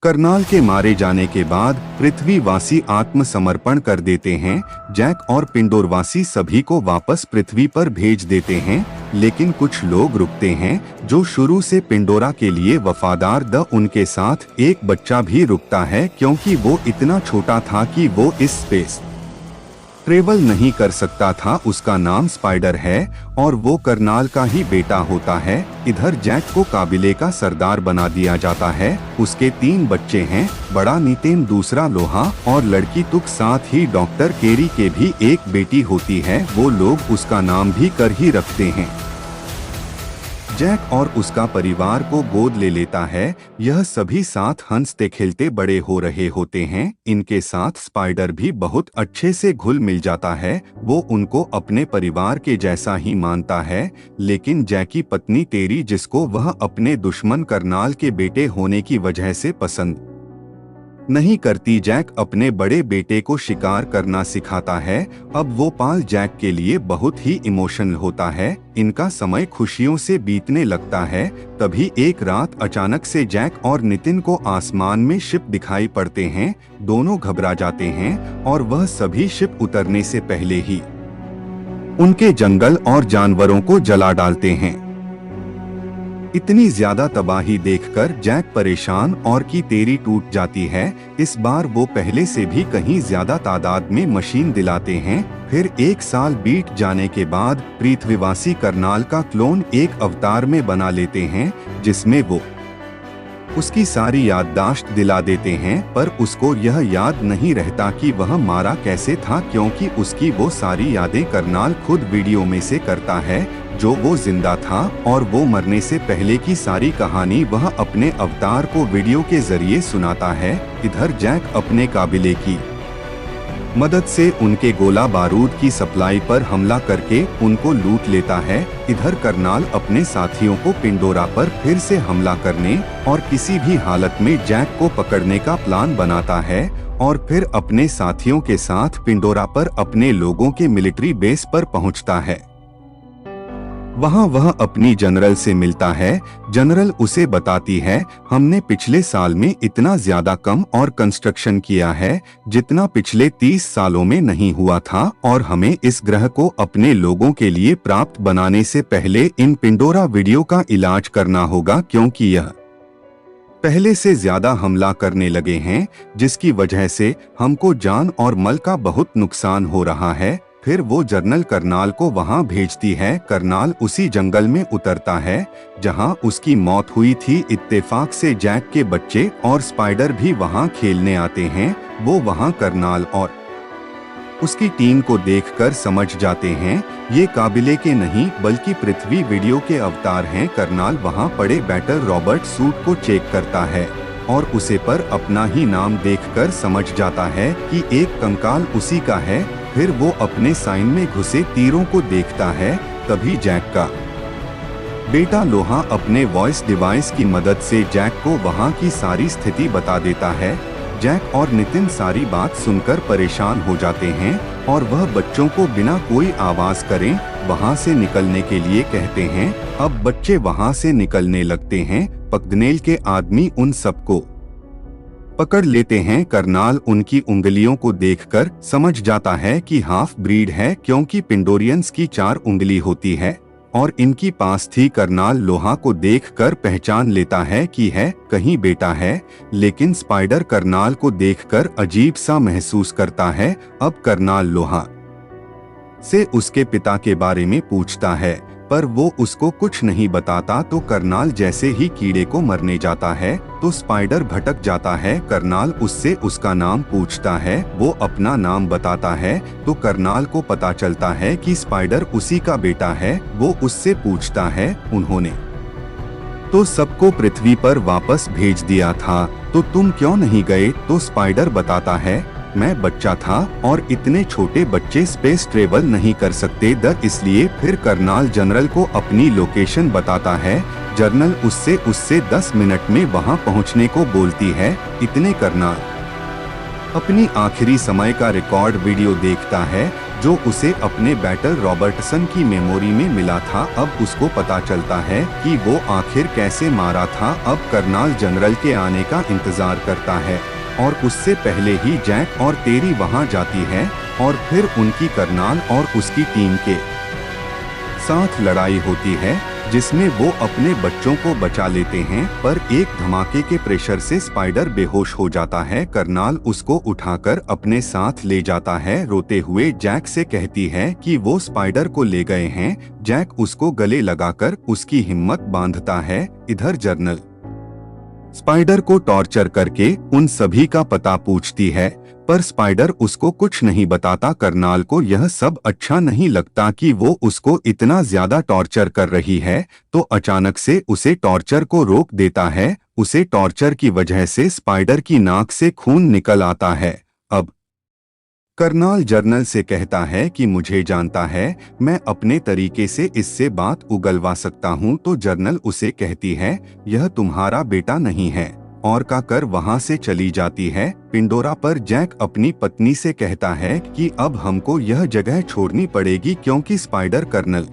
करनाल के मारे जाने के बाद पृथ्वीवासी आत्मसमर्पण कर देते हैं। जैक और पिंडोरवासी सभी को वापस पृथ्वी पर भेज देते हैं, लेकिन कुछ लोग रुकते हैं जो शुरू से पिंडोरा के लिए वफादार उनके साथ एक बच्चा भी रुकता है, क्योंकि वो इतना छोटा था कि वो इस स्पेस ट्रेवल नहीं कर सकता था। उसका नाम स्पाइडर है और वो करनाल का ही बेटा होता है। इधर जैक को काबिले का सरदार बना दिया जाता है। उसके 3 बच्चे हैं, बड़ा नितिन, दूसरा लोहा और लड़की तुक। साथ ही डॉक्टर केरी के भी एक बेटी होती है। वो लोग उसका नाम भी कर ही रखते हैं। जैक और उसका परिवार को गोद ले लेता है। यह सभी साथ हंसते खेलते बड़े हो रहे होते हैं। इनके साथ स्पाइडर भी बहुत अच्छे से घुल मिल जाता है। वो उनको अपने परिवार के जैसा ही मानता है, लेकिन जैक की पत्नी तेरी, जिसको वह अपने दुश्मन करनाल के बेटे होने की वजह से पसंद नहीं करती, जैक अपने बड़े बेटे को शिकार करना सिखाता है। अब वो पाल जैक के लिए बहुत ही इमोशनल होता है। इनका समय खुशियों से बीतने लगता है। तभी एक रात अचानक से जैक और नितिन को आसमान में शिप दिखाई पड़ते हैं। दोनों घबरा जाते हैं और वह सभी शिप उतरने से पहले ही उनके जंगल और जानवरों को जला डालते हैं। इतनी ज्यादा तबाही देखकर जैक परेशान और की तेरी टूट जाती है। इस बार वो पहले से भी कहीं ज्यादा तादाद में मशीन दिलाते हैं। फिर 1 साल बीत जाने के बाद पृथ्वीवासी करनाल का क्लोन एक अवतार में बना लेते हैं, जिसमें वो उसकी सारी याददाश्त दिला देते हैं। पर उसको यह याद नहीं रहता कि वह मारा कैसे था, क्योंकि उसकी वो सारी यादें करनाल खुद वीडियो में से करता है जो वो जिंदा था, और वो मरने से पहले की सारी कहानी वह अपने अवतार को वीडियो के जरिए सुनाता है। इधर जैक अपने काबिले की मदद से उनके गोला बारूद की सप्लाई पर हमला करके उनको लूट लेता है। इधर करनाल अपने साथियों को पिंडोरा पर फिर से हमला करने और किसी भी हालत में जैक को पकड़ने का प्लान बनाता है, और फिर अपने साथियों के साथ पिंडोरा पर अपने लोगों के मिलिट्री बेस पर पहुंचता है। वहां वह अपनी जनरल से मिलता है। जनरल उसे बताती है, हमने पिछले साल में इतना ज्यादा कम और कंस्ट्रक्शन किया है जितना पिछले 30 सालों में नहीं हुआ था, और हमें इस ग्रह को अपने लोगों के लिए प्राप्त बनाने से पहले इन पिंडोरा वीडियो का इलाज करना होगा, क्योंकि यह पहले से ज्यादा हमला करने लगे हैं, जिसकी वजह से हमको जान और माल का बहुत नुकसान हो रहा है। फिर वो जनरल करनाल को वहां भेजती है। करनाल उसी जंगल में उतरता है जहां उसकी मौत हुई थी। इत्तेफाक से जैक के बच्चे और स्पाइडर भी वहां खेलने आते हैं। वो वहां करनाल और उसकी टीम को देखकर समझ जाते हैं ये काबिले के नहीं बल्कि पृथ्वी वीडियो के अवतार हैं। करनाल वहां पड़े बैटल रॉबर्ट सूट को चेक करता है और उसे पर अपना ही नाम देखकर समझ जाता है कि एक कंकाल उसी का है। फिर वो अपने साइन में घुसे तीरों को देखता है। तभी जैक का बेटा लोहा अपने वॉइस डिवाइस की मदद से जैक को वहां की सारी स्थिति बता देता है। जैक और नितिन सारी बात सुनकर परेशान हो जाते हैं और वह बच्चों को बिना कोई आवाज करे वहां से निकलने के लिए कहते हैं। अब बच्चे वहां से निकलने लगते हैं। पगडनेल के आदमी उन सबको पकड़ लेते हैं। करनाल उनकी उंगलियों को देखकर समझ जाता है कि हाफ ब्रीड है, क्योंकि पिंडोरियंस की 4 उंगली होती है और इनकी पास थी। करनाल लोहा को देखकर पहचान लेता है कि है कहीं बेटा है, लेकिन स्पाइडर करनाल को देखकर अजीब सा महसूस करता है। अब करनाल लोहा से उसके पिता के बारे में पूछता है, पर वो उसको कुछ नहीं बताता। तो करनाल जैसे ही कीड़े को मरने जाता है तो स्पाइडर भटक जाता है। करनाल उससे उसका नाम पूछता है। वो अपना नाम बताता है तो करनाल को पता चलता है कि स्पाइडर उसी का बेटा है। वो उससे पूछता है, उन्होंने तो सबको पृथ्वी पर वापस भेज दिया था, तो तुम क्यों नहीं गए? तो स्पाइडर बताता है, मैं बच्चा था और इतने छोटे बच्चे स्पेस ट्रेवल नहीं कर सकते इसलिए। फिर करनाल जनरल को अपनी लोकेशन बताता है। जनरल उससे 10 मिनट में वहां पहुंचने को बोलती है। इतने करनाल अपनी आखिरी समय का रिकॉर्ड वीडियो देखता है। जो उसे अपने बैटल रॉबर्टसन की मेमोरी में मिला था। अब उसको पता चलता है कि वो आखिर कैसे मारा था। अब कर्नल जनरल के आने का इंतजार करता है और उससे पहले ही जैक और तेरी वहां जाती है और फिर उनकी कर्नल और उसकी टीम के साथ लड़ाई होती है, जिसमें वो अपने बच्चों को बचा लेते हैं। पर एक धमाके के प्रेशर से स्पाइडर बेहोश हो जाता है। कर्नल उसको उठाकर अपने साथ ले जाता है। रोते हुए जैक से कहती है कि वो स्पाइडर को ले गए हैं। जैक उसको गले लगाकर उसकी हिम्मत बांधता है। इधर जर्नल स्पाइडर को टॉर्चर करके उन सभी का पता पूछती है, पर स्पाइडर उसको कुछ नहीं बताता। कर्नल को यह सब अच्छा नहीं लगता कि वो उसको इतना ज्यादा टॉर्चर कर रही है, तो अचानक से उसे टॉर्चर को रोक देता है। उसे टॉर्चर की वजह से स्पाइडर की नाक से खून निकल आता है। अब कर्नल जर्नल से कहता है कि मुझे जानता है, मैं अपने तरीके से इससे बात उगलवा सकता हूँ। तो जर्नल उसे कहती है, यह तुम्हारा बेटा नहीं है, और का कर वहां से चली जाती है। पिंडोरा पर जैक अपनी पत्नी से कहता है कि अब हमको यह जगह छोड़नी पड़ेगी, क्योंकि स्पाइडर कर्नल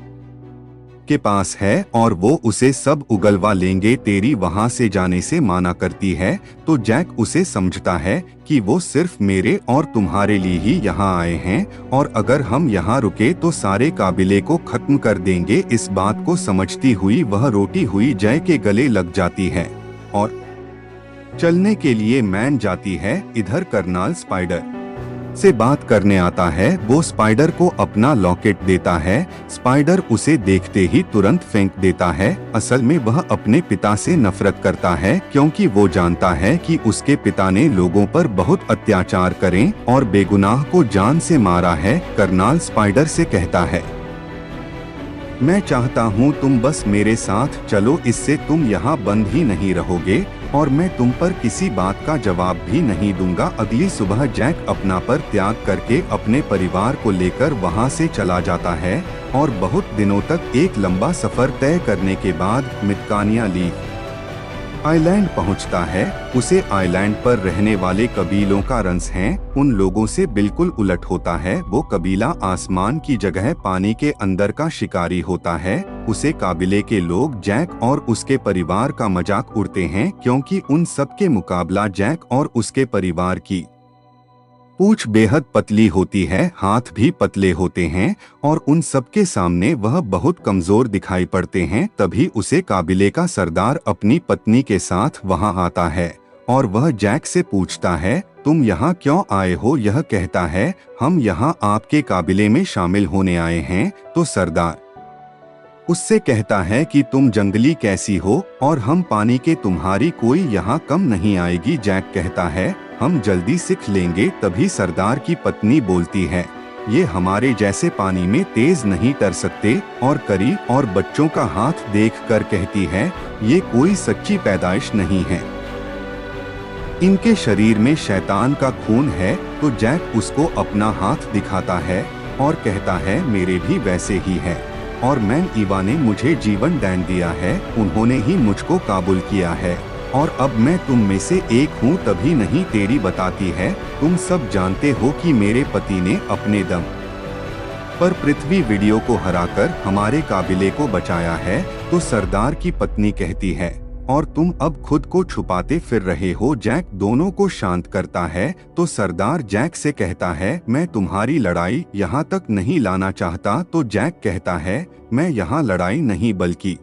के पास है और वो उसे सब उगलवा लेंगे। तेरी वहां से जाने से माना करती है, तो जैक उसे समझता है कि वो सिर्फ मेरे और तुम्हारे लिए ही यहाँ आए हैं, और अगर हम यहाँ रुके तो सारे काबिले को खत्म कर देंगे। इस बात को समझती हुई वह रोटी हुई जय के गले लग जाती है और चलने के लिए मान जाती है। इधर कर्नल स्पाइडर से बात करने आता है। वो स्पाइडर को अपना लॉकेट देता है। स्पाइडर उसे देखते ही तुरंत फेंक देता है। असल में वह अपने पिता से नफरत करता है, क्योंकि वो जानता है कि उसके पिता ने लोगों पर बहुत अत्याचार करें और बेगुनाह को जान से मारा है। कर्नल स्पाइडर से कहता है, मैं चाहता हूँ तुम बस मेरे साथ चलो, इससे तुम यहाँ बंद ही नहीं रहोगे और मैं तुम पर किसी बात का जवाब भी नहीं दूंगा। अगली सुबह जैक अपना पर त्याग करके अपने परिवार को लेकर वहाँ से चला जाता है और बहुत दिनों तक एक लंबा सफर तय करने के बाद मितकानिया लीफ आइलैंड पहुंचता है। उसे आइलैंड पर रहने वाले कबीलों का रंस है उन लोगों से बिल्कुल उलट होता है। वो कबीला आसमान की जगह पानी के अंदर का शिकारी होता है। उसे काबिले के लोग जैक और उसके परिवार का मजाक उड़ते हैं, क्योंकि उन सब के मुकाबला जैक और उसके परिवार की पूंछ बेहद पतली होती है, हाथ भी पतले होते हैं और उन सबके सामने वह बहुत कमजोर दिखाई पड़ते हैं। तभी उसे काबिले का सरदार अपनी पत्नी के साथ वहां आता है और वह जैक से पूछता है, तुम यहाँ क्यों आए हो? यह कहता है, हम यहाँ आपके काबिले में शामिल होने आए हैं। तो सरदार उससे कहता है कि तुम जंगली कैसी हो और हम पानी के, तुम्हारी कोई यहाँ कम नहीं आएगी। जैक कहता है, हम जल्दी सीख लेंगे। तभी सरदार की पत्नी बोलती है, ये हमारे जैसे पानी में तेज नहीं तर सकते। और करी और बच्चों का हाथ देखकर कहती है, ये कोई सच्ची पैदाइश नहीं है, इनके शरीर में शैतान का खून है। तो जैक उसको अपना हाथ दिखाता है और कहता है, मेरे भी वैसे ही है और मैन ईवा ने मुझे जीवन दान दिया है, उन्होंने ही मुझको काबुल किया है और अब मैं तुम में से एक हूँ। तभी नहीं तेरी बताती है, तुम सब जानते हो कि मेरे पति ने अपने दम पर पृथ्वी वीडियो को हराकर हमारे काबिले को बचाया है। तो सरदार की पत्नी कहती है, और तुम अब खुद को छुपाते फिर रहे हो। जैक दोनों को शांत करता है। तो सरदार जैक से कहता है, मैं तुम्हारी लड़ाई यहाँ तक नहीं लाना चाहता। तो जैक कहता है, मैं यहाँ लड़ाई नहीं बल्कि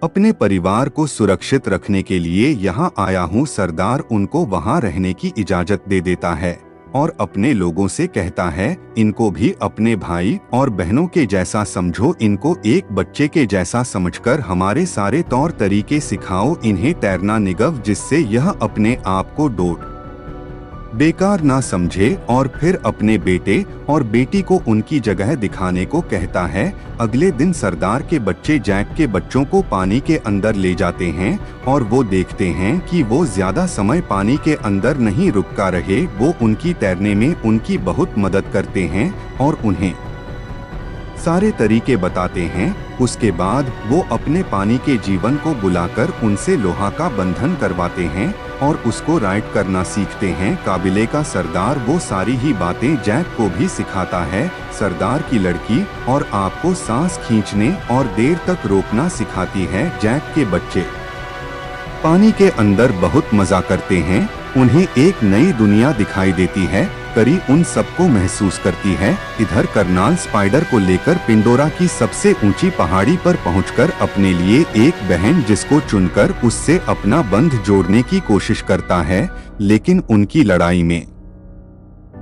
अपने परिवार को सुरक्षित रखने के लिए यहाँ आया हूँ। सरदार उनको वहाँ रहने की इजाजत दे देता है और अपने लोगों से कहता है, इनको भी अपने भाई और बहनों के जैसा समझो, इनको एक बच्चे के जैसा समझकर हमारे सारे तौर तरीके सिखाओ, इन्हें तैरना निगव, जिससे यह अपने आप को डोट बेकार ना समझे। और फिर अपने बेटे और बेटी को उनकी जगह दिखाने को कहता है। अगले दिन सरदार के बच्चे जैक के बच्चों को पानी के अंदर ले जाते हैं और वो देखते हैं कि वो ज्यादा समय पानी के अंदर नहीं रुका रहे। वो उनकी तैरने में उनकी बहुत मदद करते हैं और उन्हें सारे तरीके बताते हैं। उसके बाद वो अपने पानी के जीवन को बुलाकर उनसे लोहा का बंधन करवाते हैं और उसको राइड करना सीखते हैं। काबिले का सरदार वो सारी ही बातें जैक को भी सिखाता है। सरदार की लड़की और आपको सांस खींचने और देर तक रोकना सिखाती है। जैक के बच्चे पानी के अंदर बहुत मजा करते हैं। उन्हें एक नई दुनिया दिखाई देती है। करी उन सबको महसूस करती है। इधर करनाल स्पाइडर को लेकर पिंडोरा की सबसे ऊंची पहाड़ी पर पहुंचकर अपने लिए एक बहन जिसको चुनकर उससे अपना बंध जोड़ने की कोशिश करता है, लेकिन उनकी लड़ाई में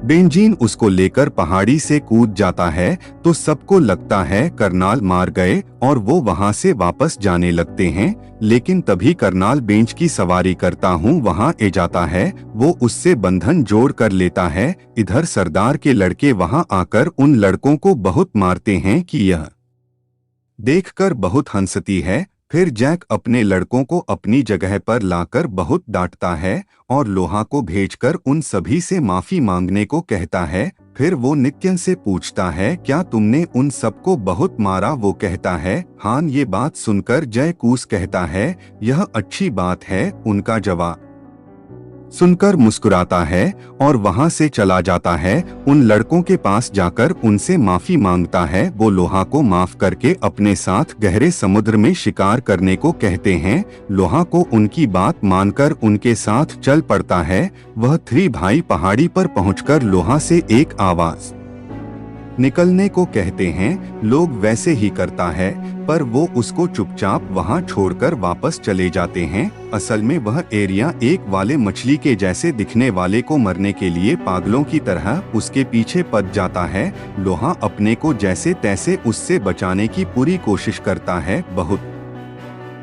बेंजीन उसको लेकर पहाड़ी से कूद जाता है तो सबको लगता है करनाल मार गए और वो वहां से वापस जाने लगते हैं। लेकिन तभी करनाल बेंच की सवारी करता हूँ वहां ए जाता है। वो उससे बंधन जोड़ कर लेता है। इधर सरदार के लड़के वहां आकर उन लड़कों को बहुत मारते हैं कि यह देखकर बहुत हंसती है। फिर जैक अपने लड़कों को अपनी जगह पर लाकर बहुत डांटता है और लोहा को भेजकर उन सभी से माफी मांगने को कहता है। फिर वो नित्यन से पूछता है, क्या तुमने उन सबको बहुत मारा? वो कहता है, हाँ। ये बात सुनकर जय कूस कहता है, यह अच्छी बात है। उनका जवाब सुनकर मुस्कुराता है और वहां से चला जाता है। उन लड़कों के पास जाकर उनसे माफी मांगता है। वो लोहा को माफ करके अपने साथ गहरे समुद्र में शिकार करने को कहते हैं। लोहा को उनकी बात मानकर उनके साथ चल पड़ता है। वह 3 भाई पहाड़ी पर पहुंचकर लोहा से एक आवाज निकलने को कहते हैं। लोग वैसे ही करता है, पर वो उसको चुपचाप वहां छोड़कर वापस चले जाते हैं। असल में वह एरिया एक वाले मछली के जैसे दिखने वाले को मरने के लिए पागलों की तरह उसके पीछे पड़ जाता है। लोहा अपने को जैसे तैसे उससे बचाने की पूरी कोशिश करता है। बहुत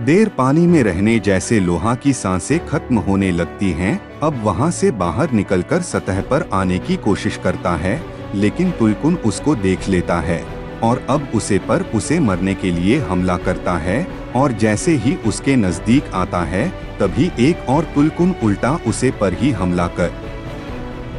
देर पानी में रहने जैसे लोहा की सांसें खत्म होने लगती हैं। अब वहां से बाहर निकलकर सतह पर आने की कोशिश करता है, लेकिन तुलकुन उसको देख लेता है और अब उसे मरने के लिए हमला करता है। और जैसे ही उसके नजदीक आता है तभी एक और तुलकुन उल्टा उसे पर ही हमला कर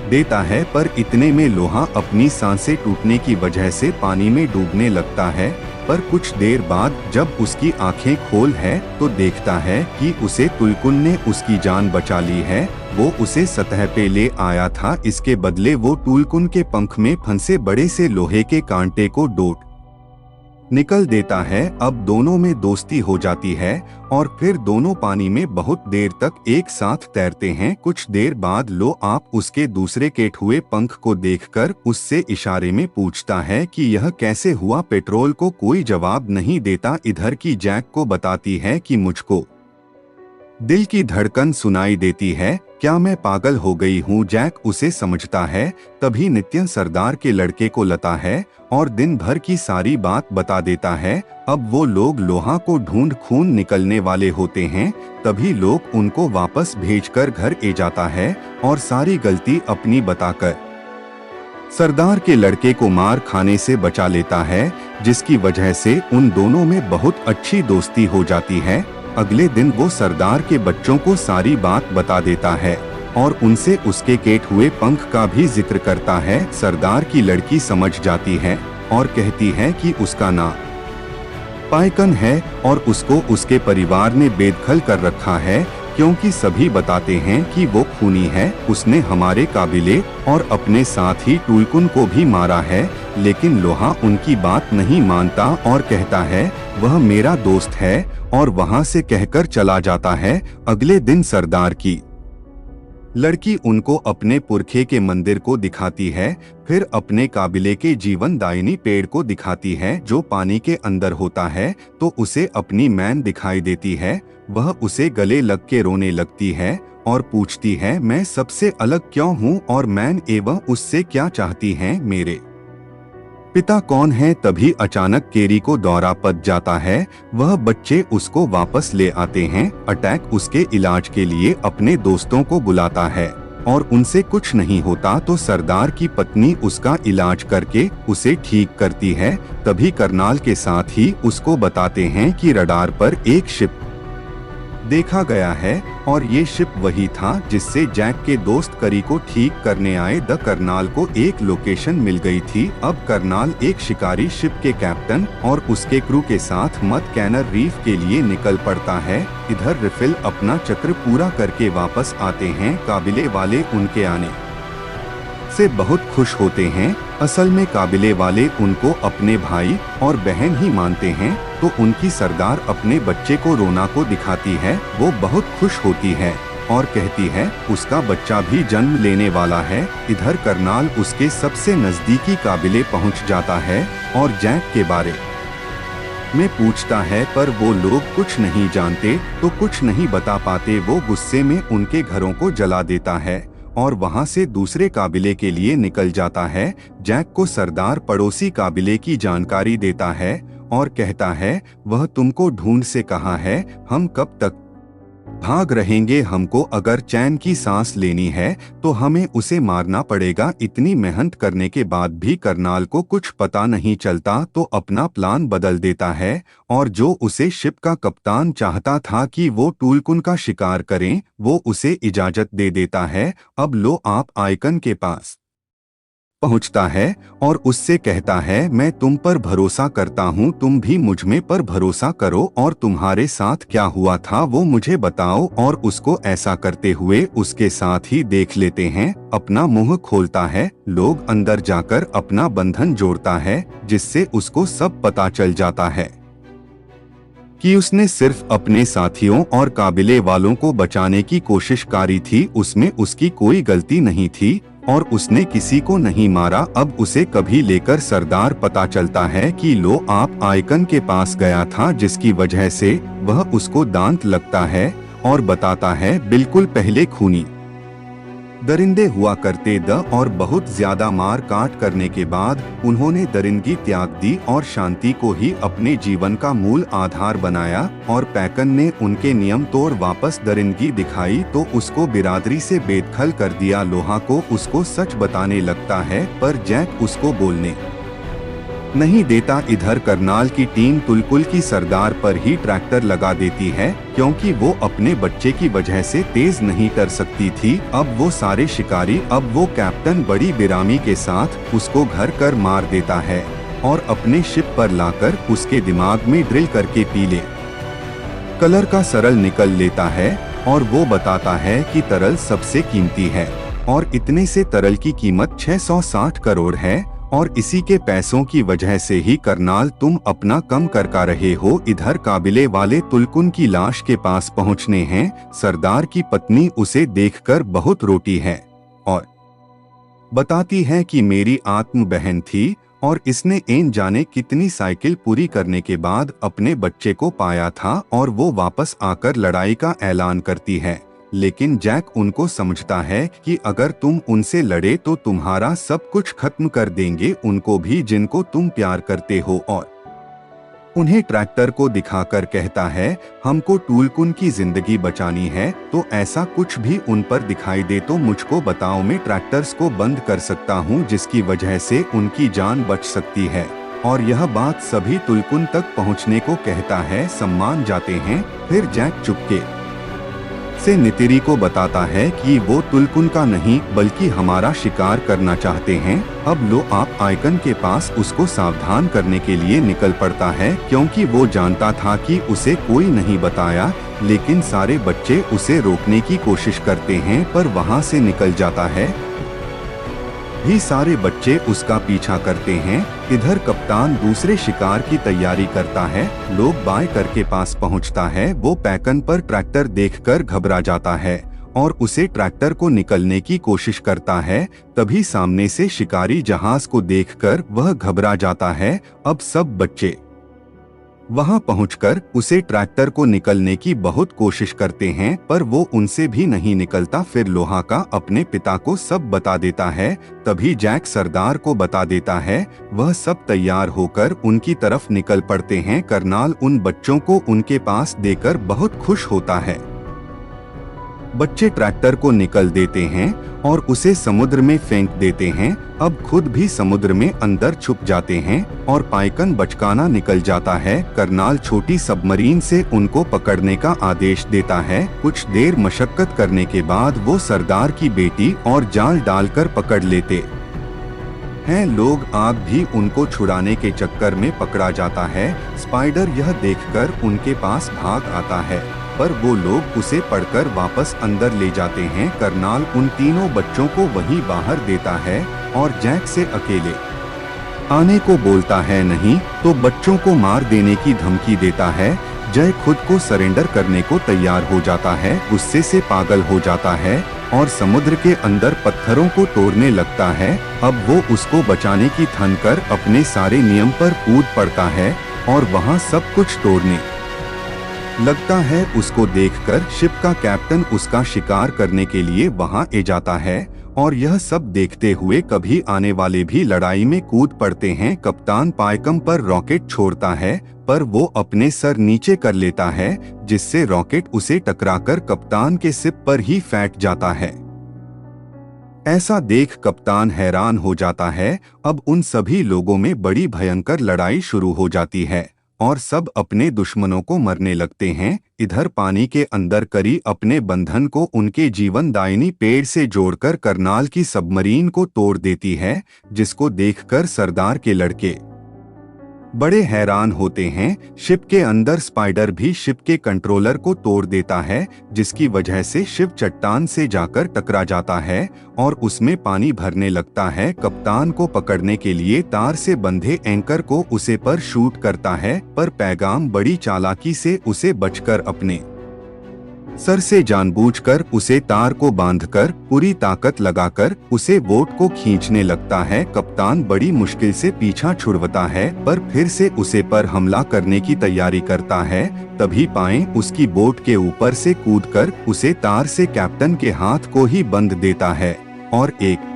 देता है। पर इतने में लोहा अपनी सांसें टूटने की वजह से पानी में डूबने लगता है। पर कुछ देर बाद जब उसकी आंखें खोल है तो देखता है कि उसे तुलकुन ने उसकी जान बचा ली है। वो उसे सतह पे ले आया था। इसके बदले वो तुलकुन के पंख में फंसे बड़े से लोहे के कांटे को डोट निकल देता है। अब दोनों में दोस्ती हो जाती है और फिर दोनों पानी में बहुत देर तक एक साथ तैरते हैं। कुछ देर बाद लो आप उसके दूसरे केट हुए पंख को देखकर उससे इशारे में पूछता है कि यह कैसे हुआ। पेट्रोल को कोई जवाब नहीं देता। इधर की जैक को बताती है कि मुझको दिल की धड़कन सुनाई देती है। क्या मैं पागल हो गई हूँ? जैक उसे समझता है। तभी नित्यन सरदार के लड़के को लाता है और दिन भर की सारी बात बता देता है। अब वो लोग लोहा को ढूंढ खून निकलने वाले होते हैं। तभी लोग उनको वापस भेजकर घर ए जाता है और सारी गलती अपनी बताकर सरदार के लड़के को मार खाने से बचा लेता है, जिसकी वजह से उन दोनों में बहुत अच्छी दोस्ती हो जाती है। अगले दिन वो सरदार के बच्चों को सारी बात बता देता है और उनसे उसके केट हुए पंख का भी जिक्र करता है। सरदार की लड़की समझ जाती है और कहती है कि उसका नाम पाइकन है और उसको उसके परिवार ने बेदखल कर रखा है, क्योंकि सभी बताते हैं कि वो खूनी है। उसने हमारे काबिले और अपने साथ ही तुलकुन को भी मारा है। लेकिन लोहा उनकी बात नहीं मानता और कहता है वह मेरा दोस्त है और वहां से कहकर चला जाता है। अगले दिन सरदार की लड़की उनको अपने पुरखे के मंदिर को दिखाती है, फिर अपने काबिले के जीवनदायिनी पेड़ को दिखाती है जो पानी के अंदर होता है। तो उसे अपनी मैन दिखाई देती है। वह उसे गले लग के रोने लगती है और पूछती है मैं सबसे अलग क्यों हूँ और मैन एवं उससे क्या चाहती हैं? मेरे पिता कौन है? तभी अचानक केरी को दौरा पड़ जाता है। वह बच्चे उसको वापस ले आते हैं। अटैक उसके इलाज के लिए अपने दोस्तों को बुलाता है और उनसे कुछ नहीं होता तो सरदार की पत्नी उसका इलाज करके उसे ठीक करती है। तभी करनाल के साथ ही उसको बताते हैं कि रडार पर एक शिप देखा गया है और ये शिप वही था जिससे जैक के दोस्त करी को ठीक करने आए द करनाल को एक लोकेशन मिल गई थी। अब करनाल एक शिकारी शिप के कैप्टन और उसके क्रू के साथ मद कैनर रीफ के लिए निकल पड़ता है। इधर रिफिल अपना चक्र पूरा करके वापस आते हैं। काबिले वाले उनके आने से बहुत खुश होते हैं। असल में काबिले वाले उनको अपने भाई और बहन ही मानते हैं, तो उनकी सरदार अपने बच्चे को रोना को दिखाती है। वो बहुत खुश होती है और कहती है उसका बच्चा भी जन्म लेने वाला है। इधर करनाल उसके सबसे नजदीकी काबिले पहुंच जाता है और जैक के बारे में पूछता है, पर वो लोग कुछ नहीं जानते तो कुछ नहीं बता पाते। वो गुस्से में उनके घरों को जला देता है और वहां से दूसरे काबिले के लिए निकल जाता है। जैक को सरदार पड़ोसी काबिले की जानकारी देता है और कहता है वह तुमको ढूंढ से कहा है, हम कब तक भाग रहेंगे। हमको अगर चैन की सांस लेनी है तो हमें उसे मारना पड़ेगा। इतनी मेहनत करने के बाद भी करनाल को कुछ पता नहीं चलता तो अपना प्लान बदल देता है और जो उसे शिप का कप्तान चाहता था कि वो टूलकुन का शिकार करें, वो उसे इजाजत दे देता है। अब लो आप आइकन के पास पहुंचता है और उससे कहता है मैं तुम पर भरोसा करता हूं, तुम भी मुझ में पर भरोसा करो और तुम्हारे साथ क्या हुआ था वो मुझे बताओ। और उसको ऐसा करते हुए उसके साथ ही देख लेते हैं। अपना मुंह खोलता है, लोग अंदर जाकर अपना बंधन जोड़ता है जिससे उसको सब पता चल जाता है कि उसने सिर्फ अपने साथियों और काबिले वालों को बचाने की कोशिश करी थी। उसमें उसकी कोई गलती नहीं थी और उसने किसी को नहीं मारा। अब उसे कभी लेकर सरदार पता चलता है कि लो आप आइकन के पास गया था, जिसकी वजह से वह उसको दांत लगता है और बताता है बिल्कुल पहले खूनी दरिंदे हुआ करते द और बहुत ज्यादा मार काट करने के बाद उन्होंने दरिंदगी त्याग दी और शांति को ही अपने जीवन का मूल आधार बनाया। और पैकन ने उनके नियम तोड़ वापस दरिंदगी दिखाई तो उसको बिरादरी से बेदखल कर दिया। लोहा को उसको सच बताने लगता है पर जैक उसको बोलने नहीं देता। इधर करनाल की टीम तुलकुल की सरदार पर ही ट्रैक्टर लगा देती है क्योंकि वो अपने बच्चे की वजह से तेज नहीं कर सकती थी। अब वो सारे शिकारी, अब वो कैप्टन बड़ी बेरामी के साथ उसको घर कर मार देता है और अपने शिप पर लाकर उसके दिमाग में ड्रिल करके पीले कलर का सरल निकल लेता है और वो बताता है कि तरल सबसे कीमती है और इतने से तरल की कीमत 660 करोड़ है और इसी के पैसों की वजह से ही करनाल तुम अपना कम करका रहे हो। इधर काबिले वाले तुलकुन की लाश के पास पहुंचने हैं। सरदार की पत्नी उसे देखकर बहुत रोती है और बताती है कि मेरी आत्म बहन थी और इसने एन जाने कितनी साइकिल पूरी करने के बाद अपने बच्चे को पाया था और वो वापस आकर लड़ाई का ऐलान करती है। लेकिन जैक उनको समझता है कि अगर तुम उनसे लड़े तो तुम्हारा सब कुछ खत्म कर देंगे, उनको भी जिनको तुम प्यार करते हो। और उन्हें ट्रैक्टर को दिखाकर कहता है हमको टूलकुन की जिंदगी बचानी है, तो ऐसा कुछ भी उन पर दिखाई दे तो मुझको बताओ, मैं ट्रैक्टर्स को बंद कर सकता हूँ जिसकी वजह से उनकी जान बच सकती है। और यह बात सभी तुलकुन तक पहुँचने को कहता है। सम्मान जाते हैं। फिर जैक चुपके से नितिरी को बताता है कि वो तुलकुन का नहीं बल्कि हमारा शिकार करना चाहते हैं। अब लो आप आइकन के पास उसको सावधान करने के लिए निकल पड़ता है क्योंकि वो जानता था कि उसे कोई नहीं बताया, लेकिन सारे बच्चे उसे रोकने की कोशिश करते हैं पर वहाँ से निकल जाता है। भी सारे बच्चे उसका पीछा करते हैं। इधर कप्तान दूसरे शिकार की तैयारी करता है। लोग बायकर के पास पहुंचता है। वो पैकन पर ट्रैक्टर देखकर घबरा जाता है और उसे ट्रैक्टर को निकलने की कोशिश करता है। तभी सामने से शिकारी जहाज को देखकर वह घबरा जाता है। अब सब बच्चे वहां पहुंचकर उसे ट्रैक्टर को निकलने की बहुत कोशिश करते हैं पर वो उनसे भी नहीं निकलता। फिर लोहा का अपने पिता को सब बता देता है। तभी जैक सरदार को बता देता है। वह सब तैयार होकर उनकी तरफ निकल पड़ते हैं। करनाल उन बच्चों को उनके पास देकर बहुत खुश होता है बच्चे ट्रैक्टर को निकल देते हैं और उसे समुद्र में फेंक देते हैं। अब खुद भी समुद्र में अंदर छुप जाते हैं और पाइकन बचकाना निकल जाता है। करनाल छोटी सबमरीन से उनको पकड़ने का आदेश देता है। कुछ देर मशक्कत करने के बाद वो सरदार की बेटी और जाल डालकर पकड़ लेते हैं लोग। आग भी उनको छुड़ाने के चक्कर में पकड़ा जाता है। स्पाइडर यह देखकर उनके पास भाग आता है, पर वो लोग उसे पकड़कर वापस अंदर ले जाते हैं। करनाल उन तीनों बच्चों को वहीं बाहर देता है और जैक से अकेले आने को बोलता है, नहीं तो बच्चों को मार देने की धमकी देता है। जय खुद को सरेंडर करने को तैयार हो जाता है, गुस्से से पागल हो जाता है और समुद्र के अंदर पत्थरों को तोड़ने लगता है। अब वो उसको बचाने की ठान कर अपने सारे नियम पर कूद पड़ता है और वहाँ सब कुछ तोड़ने लगता है। उसको देखकर शिप का कैप्टन उसका शिकार करने के लिए वहाँ आ जाता है और यह सब देखते हुए कभी आने वाले भी लड़ाई में कूद पड़ते हैं। कप्तान पाइकम पर रॉकेट छोड़ता है, पर वो अपने सर नीचे कर लेता है, जिससे रॉकेट उसे टकराकर कप्तान के सिर पर ही फैट जाता है। ऐसा देख कप्तान हैरान हो जाता है। अब उन सभी लोगों में बड़ी भयंकर लड़ाई शुरू हो जाती है और सब अपने दुश्मनों को मरने लगते हैं। इधर पानी के अंदर करी अपने बंधन को उनके जीवनदायिनी पेड़ से जोड़कर करनाल की सबमरीन को तोड़ देती है, जिसको देखकर सरदार के लड़के बड़े हैरान होते हैं। शिप के अंदर स्पाइडर भी शिप के कंट्रोलर को तोड़ देता है, जिसकी वजह से शिप चट्टान से जाकर टकरा जाता है और उसमें पानी भरने लगता है। कप्तान को पकड़ने के लिए तार से बंधे एंकर को उसे पर शूट करता है, पर पैगाम बड़ी चालाकी से उसे बचकर अपने सर से जानबूझकर उसे तार को बांधकर पूरी ताकत लगाकर उसे बोट को खींचने लगता है। कप्तान बड़ी मुश्किल से पीछा छुड़वाता है, पर फिर से उसे पर हमला करने की तैयारी करता है। तभी पाए उसकी बोट के ऊपर से कूदकर उसे तार से कैप्टन के हाथ को ही बंध देता है और एक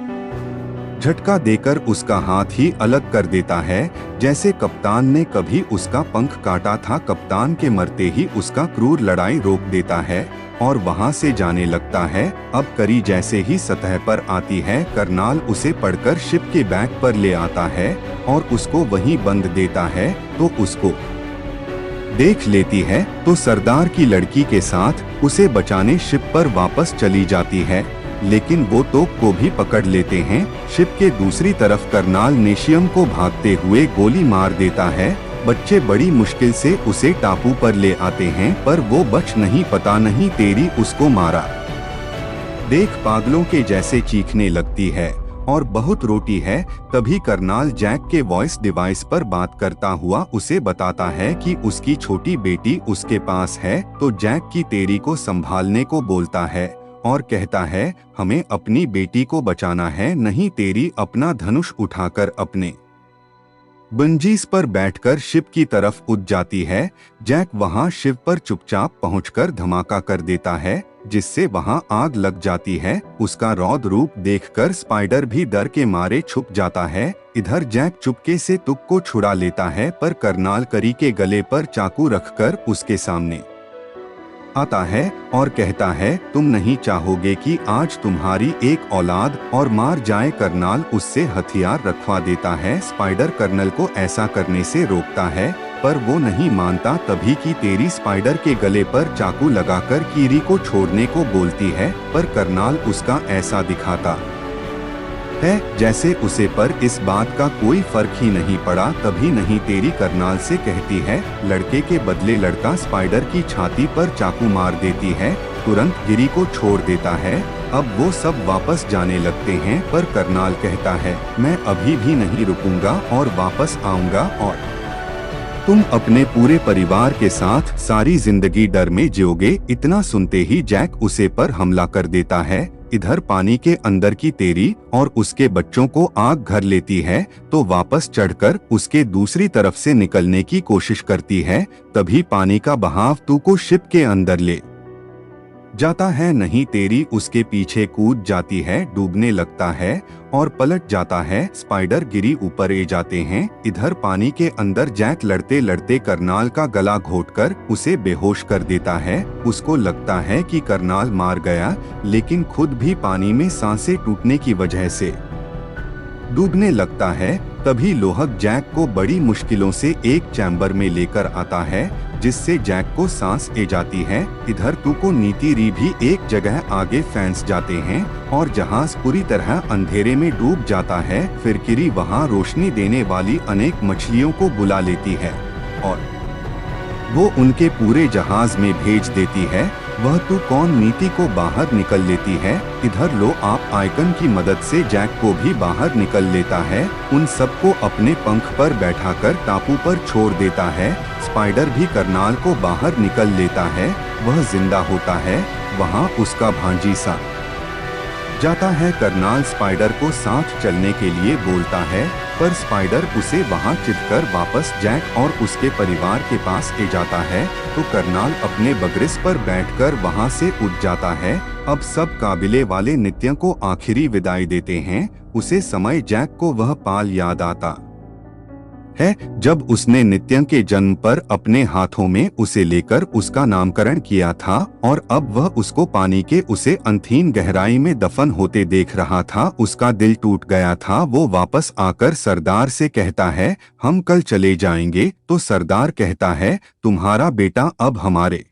झटका देकर उसका हाथ ही अलग कर देता है, जैसे कप्तान ने कभी उसका पंख काटा था। कप्तान के मरते ही उसका क्रूर लड़ाई रोक देता है और वहां से जाने लगता है। अब करी जैसे ही सतह पर आती है, करनाल उसे पकड़कर शिप के बैक पर ले आता है और उसको वहीं बंद देता है। तो उसको देख लेती है तो सरदार की लड़की के साथ उसे बचाने शिप पर वापस चली जाती है, लेकिन वो तोप को भी पकड़ लेते हैं। शिप के दूसरी तरफ करनाल नेशियम को भागते हुए गोली मार देता है। बच्चे बड़ी मुश्किल से उसे टापू पर ले आते हैं, पर वो बच नहीं, पता नहीं तेरी उसको मारा देख पागलों के जैसे चीखने लगती है और बहुत रोटी है। तभी करनाल जैक के वॉइस डिवाइस पर बात करता हुआ उसे बताता है कि उसकी छोटी बेटी उसके पास है, तो जैक की तेरी को संभालने को बोलता है और कहता है, हमें अपनी बेटी को बचाना है, नहीं तेरी अपना धनुष उठाकर अपने बंजीस पर बैठकर शिप की तरफ उठ जाती है। जैक वहां शिप पर चुपचाप पहुंचकर धमाका कर देता है, जिससे वहां आग लग जाती है। उसका रौद्र रूप देखकर स्पाइडर भी डर के मारे छुप जाता है। इधर जैक चुपके से तुक को छुड़ा लेता है, पर करनाल करी के गले पर चाकू रखकर उसके सामने आता है और कहता है, तुम नहीं चाहोगे कि आज तुम्हारी एक औलाद और मार जाए। करनाल उससे हथियार रखवा देता है। स्पाइडर कर्नल को ऐसा करने से रोकता है, पर वो नहीं मानता। तभी की तेरी स्पाइडर के गले पर चाकू लगाकर कीरी को छोड़ने को बोलती है, पर करनाल उसका ऐसा दिखाता है जैसे उसे पर इस बात का कोई फर्क ही नहीं पड़ा। तभी नहीं तेरी करनाल से कहती है, लड़के के बदले लड़का स्पाइडर की छाती पर चाकू मार देती है। तुरंत गिरी को छोड़ देता है। अब वो सब वापस जाने लगते हैं, पर करनाल कहता है, मैं अभी भी नहीं रुकूंगा और वापस आऊंगा और तुम अपने पूरे परिवार के साथ सारी जिंदगी डर में जियोगे। इतना सुनते ही जैक उसे पर हमला कर देता है। इधर पानी के अंदर की तेरी और उसके बच्चों को आग घर लेती है, तो वापस चढ़कर उसके दूसरी तरफ से निकलने की कोशिश करती है। तभी पानी का बहाव तू को शिप के अंदर ले जाता है नहीं तेरी उसके पीछे कूद जाती है, डूबने लगता है और पलट जाता है। स्पाइडर गिरी ऊपर ए जाते हैं। इधर पानी के अंदर जैक लड़ते लड़ते करनाल का गला घोटकर उसे बेहोश कर देता है। उसको लगता है कि करनाल मार गया, लेकिन खुद भी पानी में सांसें टूटने की वजह से डूबने लगता है। तभी लोहक जैक को बड़ी मुश्किलों से एक चैम्बर में लेकर आता है, जिससे जैक को सांस ए जाती है। इधर तुको नीति री भी एक जगह आगे फंस जाते हैं और जहाज पूरी तरह अंधेरे में डूब जाता है। फिर किरी वहां रोशनी देने वाली अनेक मछलियों को बुला लेती है और वो उनके पूरे जहाज में भेज देती है। वह तू कौन नीति को बाहर निकल लेती है। इधर लो आप आइकन की मदद से जैक को भी बाहर निकल लेता है। उन सबको अपने पंख पर बैठाकर टापू पर छोड़ देता है। स्पाइडर भी करनाल को बाहर निकल लेता है। वह जिंदा होता है। वहाँ उसका भांजी सा जाता है। करनाल स्पाइडर को साथ चलने के लिए बोलता है, पर स्पाइडर उसे वहां चिढ़कर वापस जैक और उसके परिवार के पास ले जाता है। तो करनाल अपने बगरिस पर बैठकर वहां से उठ जाता है। अब सब काबिले वाले नित्य को आखिरी विदाई देते हैं। उसे समय जैक को वह पाल याद आता है जब उसने नित्य के जन्म पर अपने हाथों में उसे लेकर उसका नामकरण किया था, और अब वह उसको पानी के उसे अनथीन गहराई में दफन होते देख रहा था। उसका दिल टूट गया था। वो वापस आकर सरदार से कहता है, हम कल चले जाएंगे। तो सरदार कहता है, तुम्हारा बेटा अब हमारे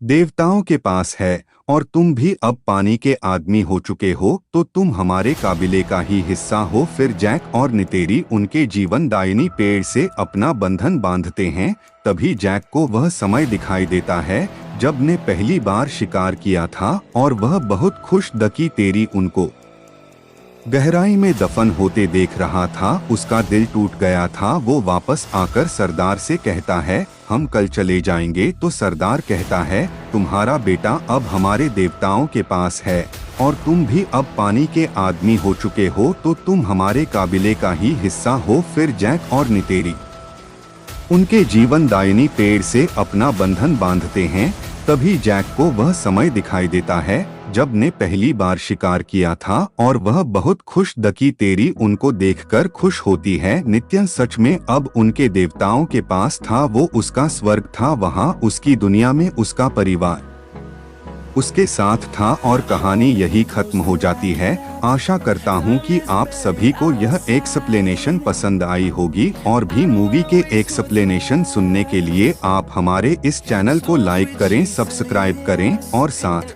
देवताओं के पास है और तुम भी अब पानी के आदमी हो चुके हो, तो तुम हमारे काबिले का ही हिस्सा हो। फिर जैक और नितेरी उनके जीवन दायिनी पेड़ से अपना बंधन बांधते हैं। तभी जैक को वह समय दिखाई देता है जब ने पहली बार शिकार किया था और वह बहुत खुश दकी तेरी उनको गहराई में दफन होते देख रहा था। उसका दिल टूट गया था। वो वापस आकर सरदार से कहता है, हम कल चले जाएंगे। तो सरदार कहता है, तुम्हारा बेटा अब हमारे देवताओं के पास है और तुम भी अब पानी के आदमी हो चुके हो, तो तुम हमारे काबिले का ही हिस्सा हो। फिर जैक और नितेरी उनके जीवन दायिनी पेड़ से अपना बंधन बांधते हैं। तभी जैक को वह समय दिखाई देता है जब ने पहली बार शिकार किया था और वह बहुत खुश दकी तेरी उनको देखकर खुश होती है। नित्य सच में अब उनके देवताओं के पास था। वो उसका स्वर्ग था। वहाँ उसकी दुनिया में उसका परिवार उसके साथ था और कहानी यही खत्म हो जाती है। आशा करता हूँ कि आप सभी को यह एक्सप्लेनेशन पसंद आई होगी और भी मूवी के एक्सप्लेनेशन सुनने के लिए आप हमारे इस चैनल को लाइक करें, सब्सक्राइब करें और साथ